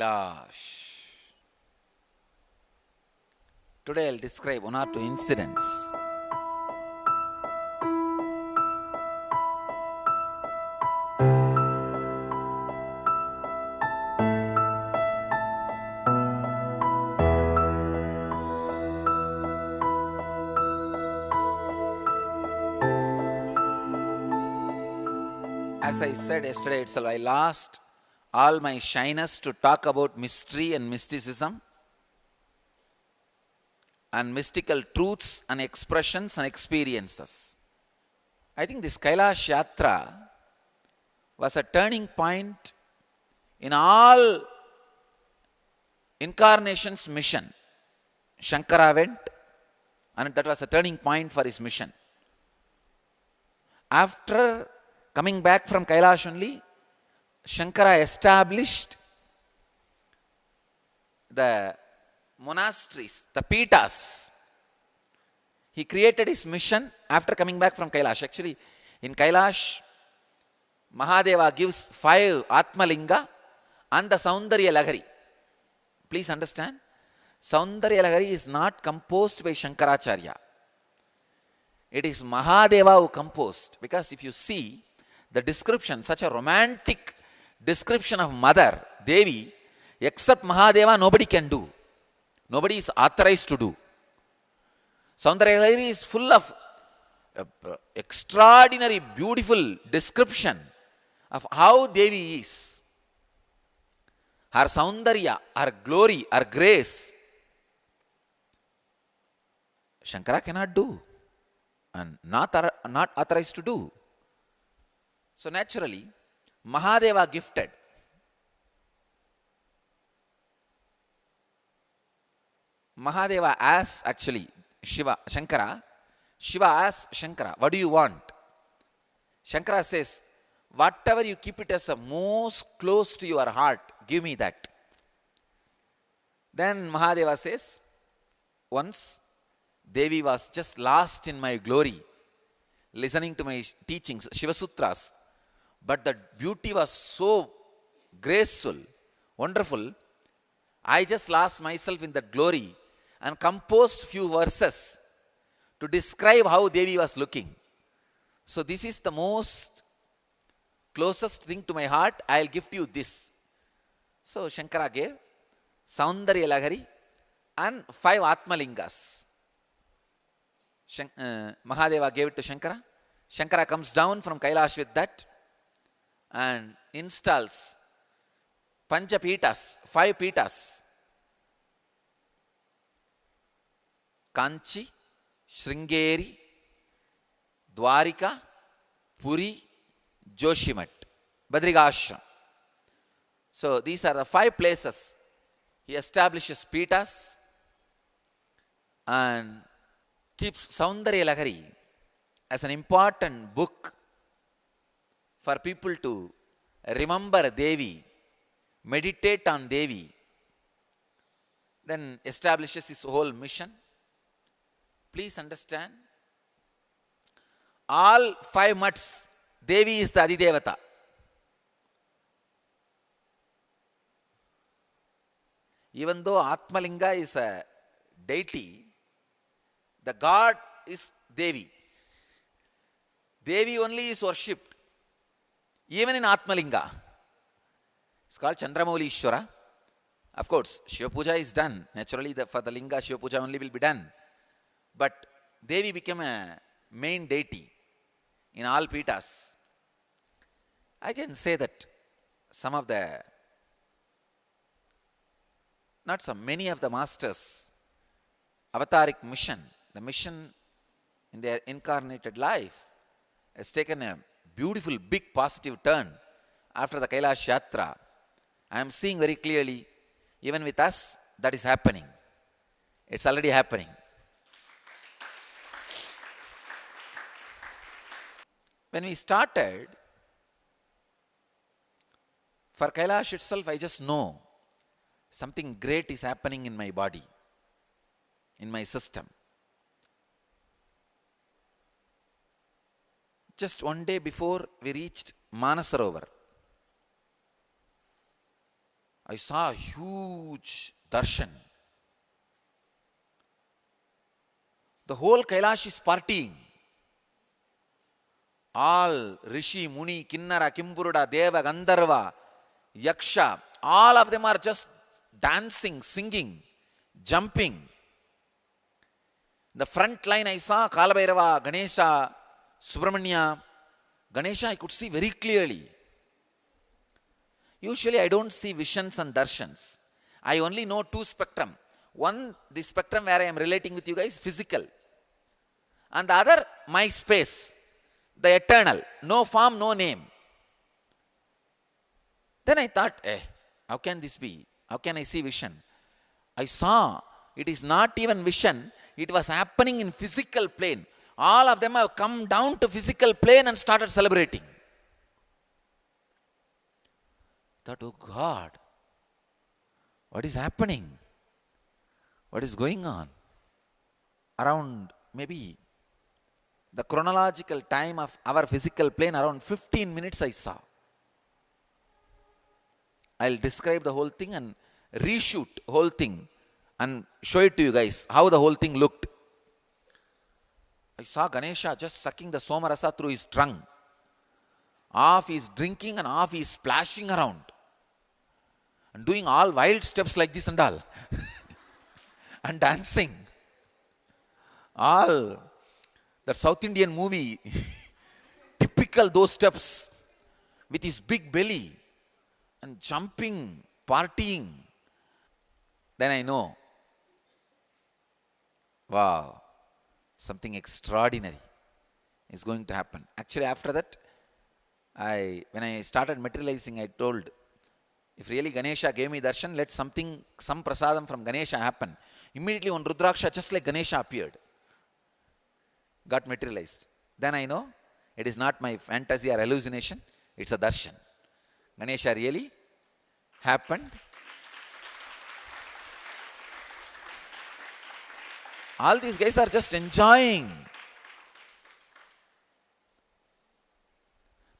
Kailash. Today I'll describe one or two incidents. As I said yesterday itself, I lost all my shyness to talk about mystery and mysticism and mystical truths and expressions and experiences. I think this Kailash Yatra was a turning point in all incarnations' mission. Shankara went, and that was a turning point for his mission. After coming back from Kailash only, Shankara established the monasteries, the Pitas. He created his mission after coming back from Kailash. Actually, in Kailash, Mahadeva gives 5 Atmalinga and the Saundarya Lahari. Please understand, Saundarya Lahari is not composed by Shankaracharya. It is Mahadeva who composed, because if you see the description, such a romantic description of Mother, Devi, except Mahadeva, nobody can do. Nobody is authorized to do. Saundarya Lahari is full of extraordinary, beautiful description of how Devi is. Her Saundarya, her glory, her grace, Shankara cannot do and not authorized to do. So naturally, Mahadeva gifted. Mahadeva asked actually Shankara asked Shankara, what do you want? Shankara says, whatever you keep it as a most close to your heart, give me that. Then Mahadeva says, once Devi was just lost in my glory, listening to my teachings, Shiva Sutras, but the beauty was so graceful, wonderful, I just lost myself in that glory and composed few verses to describe how Devi was looking. So this is the most closest thing to my heart, I'll gift you this. So Shankara gave Saundarya Lahari and 5 Atmalingas. Mahadeva gave it to Shankara. Shankara comes down from Kailash with that and installs Pancha Pitas, 5 Pitas. Kanchi, Sringeri, Dwarika, Puri, Joshimat, Badrigashram. So these are the 5 places he establishes Pitas and keeps Saundarya Lahari as an important book for people to remember Devi, meditate on Devi, then establishes his whole mission. Please understand, all 5 mutts, Devi is the Adidevata. Even though Atmalinga is a deity, the god is Devi. Devi only is worshipped, even in Atmalinga. It's called Chandramouli Ishwara. Of course, Shiva Puja is done. Naturally, for the Linga, Shiva Puja only will be done. But Devi became a main deity in all Pitas. I can say that many of the masters' avataric mission, the mission in their incarnated life, has taken a beautiful, big, positive turn after the Kailash Yatra. I am seeing very clearly, even with us, that is happening. It's already happening. When we started, for Kailash itself, I just know something great is happening in my body, in my system. Just one day before we reached Manasarovar, I saw a huge darshan. The whole Kailash is partying. All Rishi, Muni, Kinnara, Kimpuruda, Deva, Gandharva, Yaksha, all of them are just dancing, singing, jumping. The front line I saw Kalabhairava, Ganesha, Subramanya. Ganesha I could see very clearly. Usually I don't see visions and darshans. I only know two spectrum. One, the spectrum where I am relating with you guys, physical. And the other, my space, the eternal, no form, no name. Then I thought, how can this be? How can I see vision? I saw, it is not even vision, it was happening in physical plane. All of them have come down to physical plane and started celebrating. I thought, oh God, what is happening? What is going on? Around maybe the chronological time of our physical plane, around 15 minutes I saw. I'll describe the whole thing and reshoot whole thing and show it to you guys, how the whole thing looked. I saw Ganesha just sucking the Somarasa through his tongue. Half he is drinking and half he is splashing around. And doing all wild steps like this and all. And dancing. All that South Indian movie, typical those steps with his big belly and jumping, partying. Then I know, wow, something extraordinary is going to happen. Actually, after that, when I started materializing, I told, if really Ganesha gave me darshan, let some prasadam from Ganesha happen. Immediately one Rudraksha just like Ganesha appeared. Got materialized. Then I know it is not my fantasy or hallucination, it's a darshan. Ganesha really happened. All these guys are just enjoying.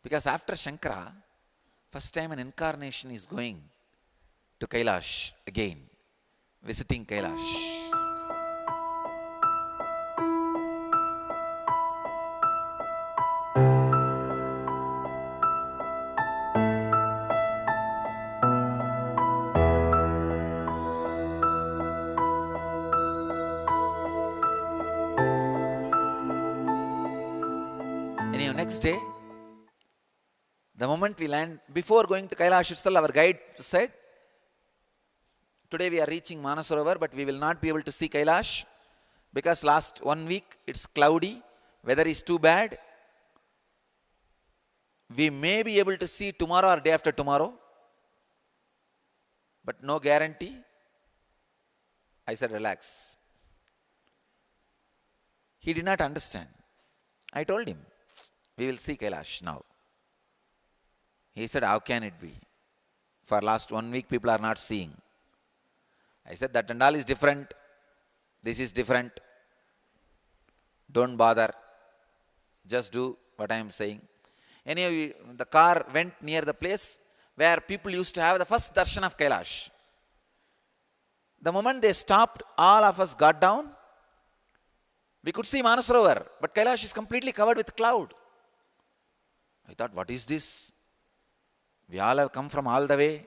Because after Shankara, first time an incarnation is going to Kailash again, visiting Kailash. Next day, the moment we land, before going to Kailash itself, our guide said, today we are reaching Manasarovar, but we will not be able to see Kailash because last 1 week it's cloudy, weather is too bad. We may be able to see tomorrow or day after tomorrow, but no guarantee. I said, relax. He did not understand. I told him, we will see Kailash now. He said, how can it be? For last 1 week people are not seeing. I said, that and all is different. This is different. Don't bother. Just do what I am saying. Anyway, the car went near the place where people used to have the first darshan of Kailash. The moment they stopped, all of us got down. We could see Manasarovar, but Kailash is completely covered with cloud. I thought, what is this? We all have come from all the way.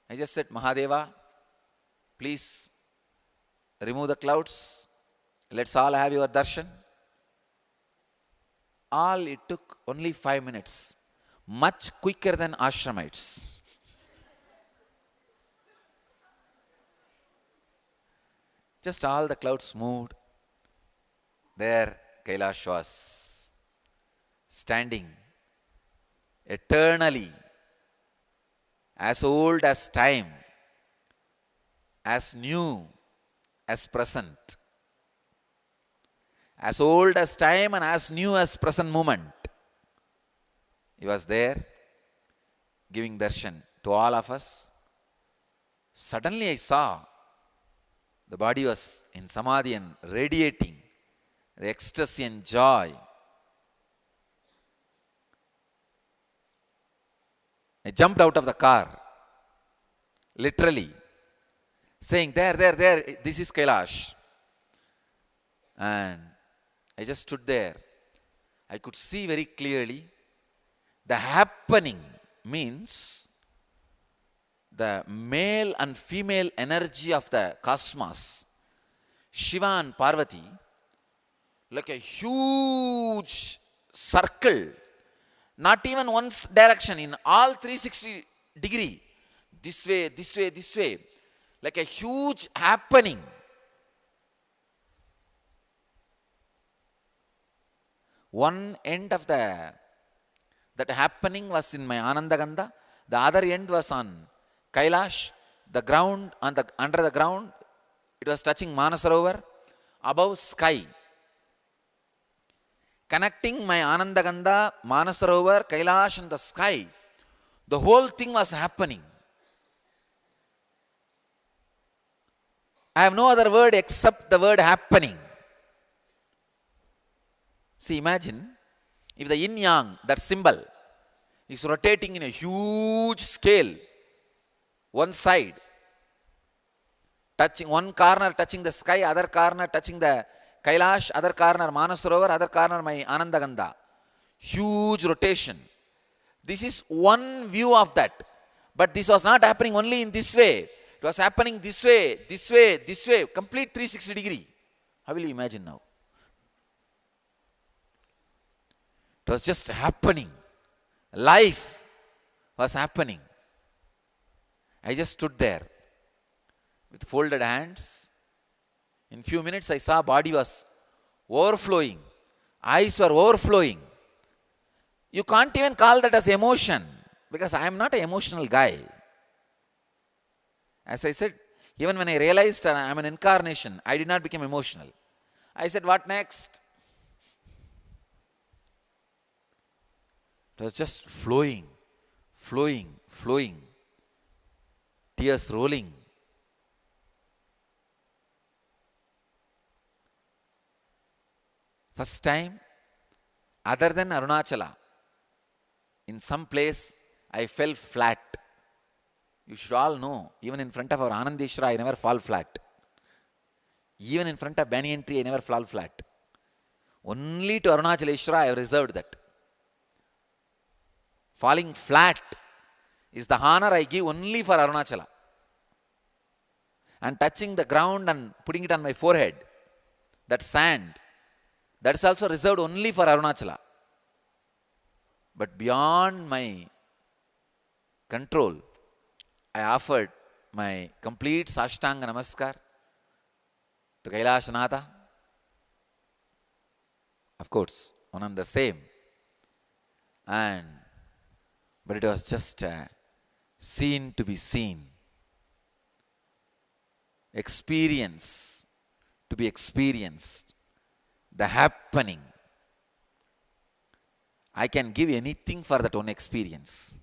I just said, Mahadeva, please remove the clouds. Let's all have your darshan. All it took only 5 minutes. Much quicker than ashramites. Just all the clouds moved. There Kailash was standing eternally, as old as time, as new as present, as old as time and as new as present moment. He was there giving darshan to all of us. Suddenly I saw the body was in samadhi and radiating the ecstasy and joy. I jumped out of the car. literally, saying, there, this is Kailash. And I just stood there. I could see very clearly the happening means the male and female energy of the cosmos, Shiva and Parvati, like a huge circle, not even one direction, in all 360 degree, this way, this way, this way, like a huge happening. One end of that happening was in my Anandagandha, the other end was on Kailash, the ground, under the ground, it was touching Manasarovar, above sky. Connecting my Anandagandha, Manasarovar, Kailash and the sky, the whole thing was happening. I have no other word except the word happening. See, imagine if the yin-yang, that symbol, is rotating in a huge scale, one side, touching one corner, touching the sky, other corner touching the Kailash, other corner Manasarovar, other corner my Anandagandha. Huge rotation. This is one view of that. But this was not happening only in this way. It was happening this way, this way, this way, complete 360 degree. How will you imagine now? It was just happening. Life was happening. I just stood there with folded hands. In few minutes I saw body was overflowing. Eyes were overflowing. You can't even call that as emotion, because I am not an emotional guy. As I said, even when I realized I am an incarnation, I did not become emotional. I said, what next? It was just flowing, flowing, flowing. Tears rolling. First time, other than Arunachala, in some place I fell flat. You should all know, even in front of our Anandeshwara, I never fall flat. Even in front of Banyan Tree, I never fall flat. Only to Arunachaleshwara, I have reserved that. Falling flat is the honor I give only for Arunachala. And touching the ground and putting it on my forehead, that sand, that is also reserved only for Arunachala. But beyond my control, I offered my complete Sashtanga Namaskar to Kailashanatha. Of course, one and the same. But it was just seen to be seen. Experience to be experienced. The happening. I can give anything for that one experience.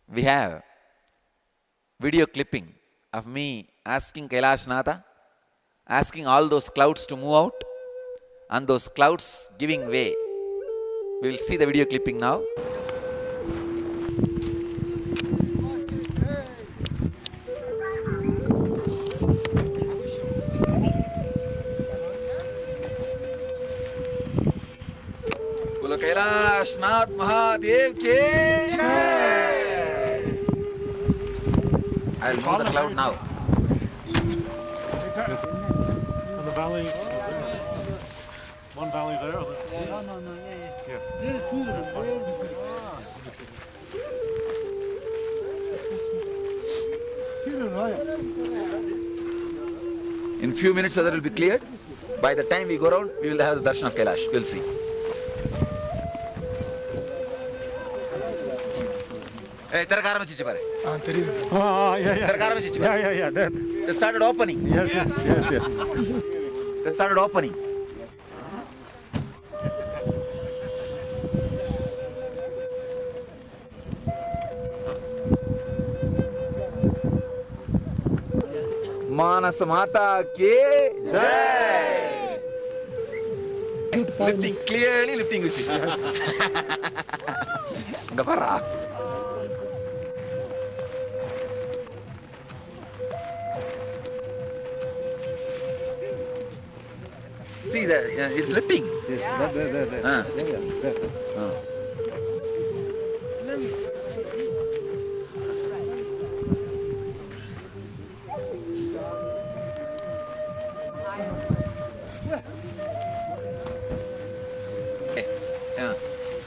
We have video clipping of me asking Kailashanatha, asking all those clouds to move out, and those clouds giving way. We will see the video clipping now. Bolo Kailashnath Mahadev ke Jai. I'll move the cloud now. In the valley. One valley there. In few minutes, that will be cleared. By the time we go around, we will have the darshan of Kailash. You will see. Hey, Yeah. They started opening. Yes. They started opening. Manas Mata ke Jai. Lifting, clearly lifting you see. இங்க பாரா. See the it's lifting. Yes, there. Ah. There.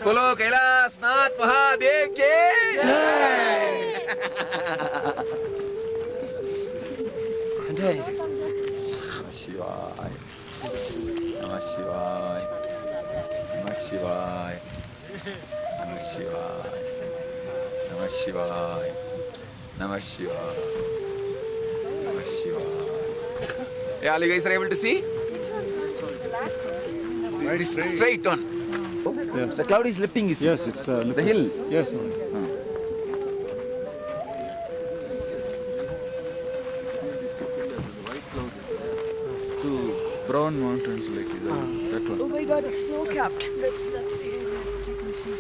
बोलो कैलाश नाथ महादेव के जय। जय शिवाय नमः शिवाय नमः शिवाय नमः शिवाय नमः शिवाय नमः शिवाय नमः शिवाय. Yeah, all you guys are able to see? This straight on. Yes. The cloud is lifting, you see. Yes, it's The hill. Yes. Two brown mountains like that one. Oh my god, it's snow capped. That's the area you can see.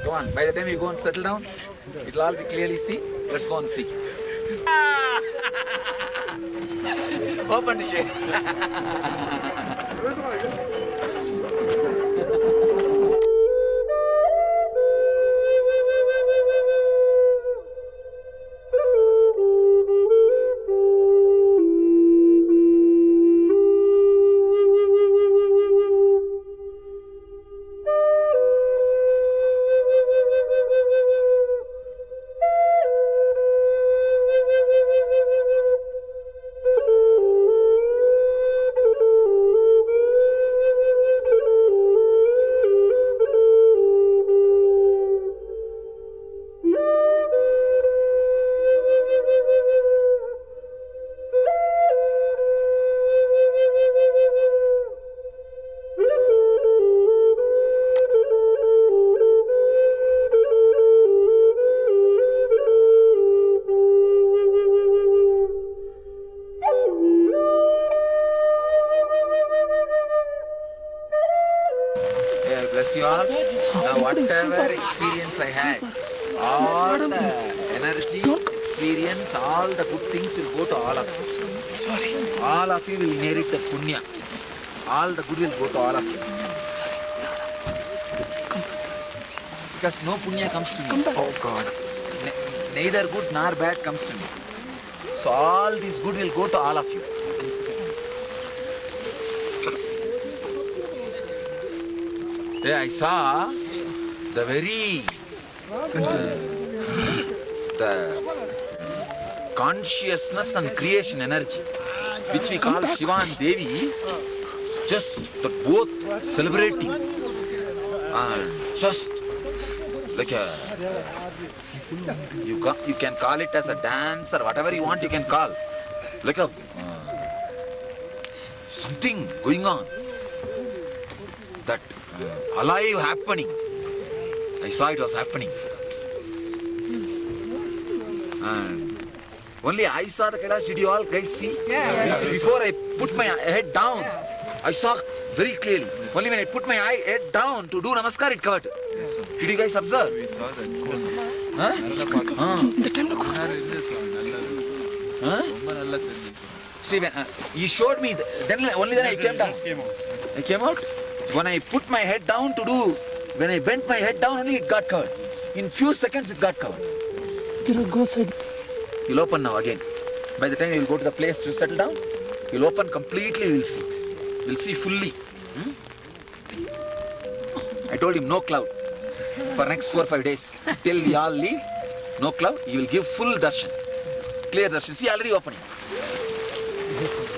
Go on. By the time you go and settle down, it'll all be clearly see. Let's go and see. Open the shade. Bless you all. Now whatever experience I had, all the energy, experience, all the good things will go to all of you. Sorry. All of you will inherit the punya. All the good will go to all of you. Because no punya comes to me. Oh God. Neither good nor bad comes to me. So all this good will go to all of you. Yeah, I saw the very the consciousness and creation energy, which we call Shiva and Devi, just the both celebrating and just like a you can call it as a dance or whatever you want you can call, like a something going on, that alive happening. I saw it was happening. And only I saw the Kailash. Did you all guys see? Yes. Before I put my head down, I saw very clearly. Only when I put my head down to do namaskar, it covered. Did you guys observe? We saw that. Huh? Huh? See, when he showed me, only then I came down. I came out. When I put my head down to do, when I bent my head down, only it got covered. In few seconds, it got covered. Go outside. You'll open now again. By the time you will go to the place to settle down, you'll open completely, you'll see. You'll see fully. I told him no cloud for next 4 or 5 days. Till we all leave, no cloud, you will give full darshan. Clear darshan. See, already opening.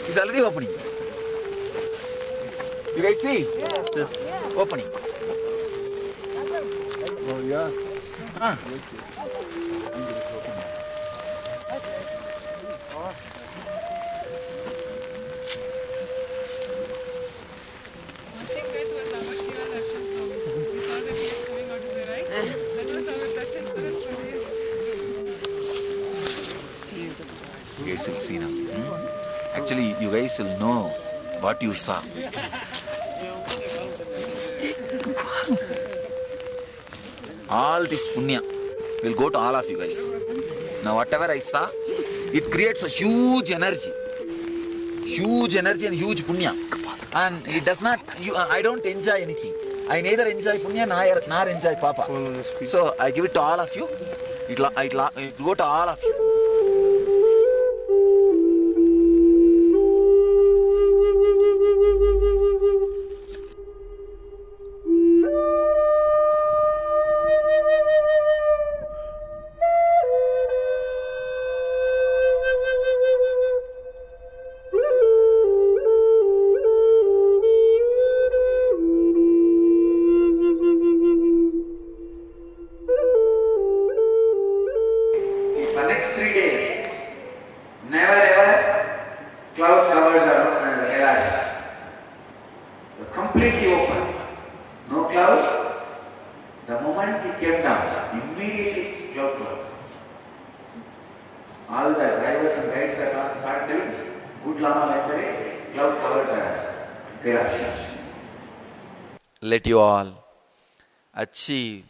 He's already opening. You guys see? Yes. Opening. Oh, yeah. Watching that was our Shiva darshan, so we saw the cave coming out to the right. That was our darshan for us from here. guys will see now. Actually, you guys will know what you saw. All this punya will go to all of you guys. Now, whatever I saw, it creates a huge energy and huge punya. And it does not, I don't enjoy anything. I neither enjoy punya nor enjoy papa. So I give it to all of you. It go to all of you. The next 3 days, never ever cloud covered the Kailash. It was completely open. No cloud. The moment he came down, immediately cloud covered. All the drivers and guides started telling, good Lama like the way, cloud covered the Kailash. Let you all achieve,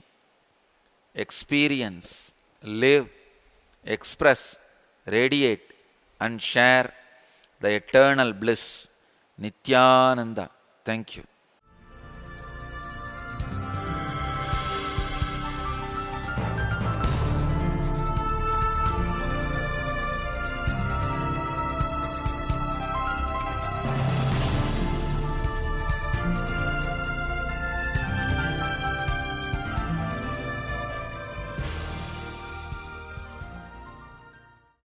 experience, live, express, radiate and share the eternal bliss. Nityananda. Thank you.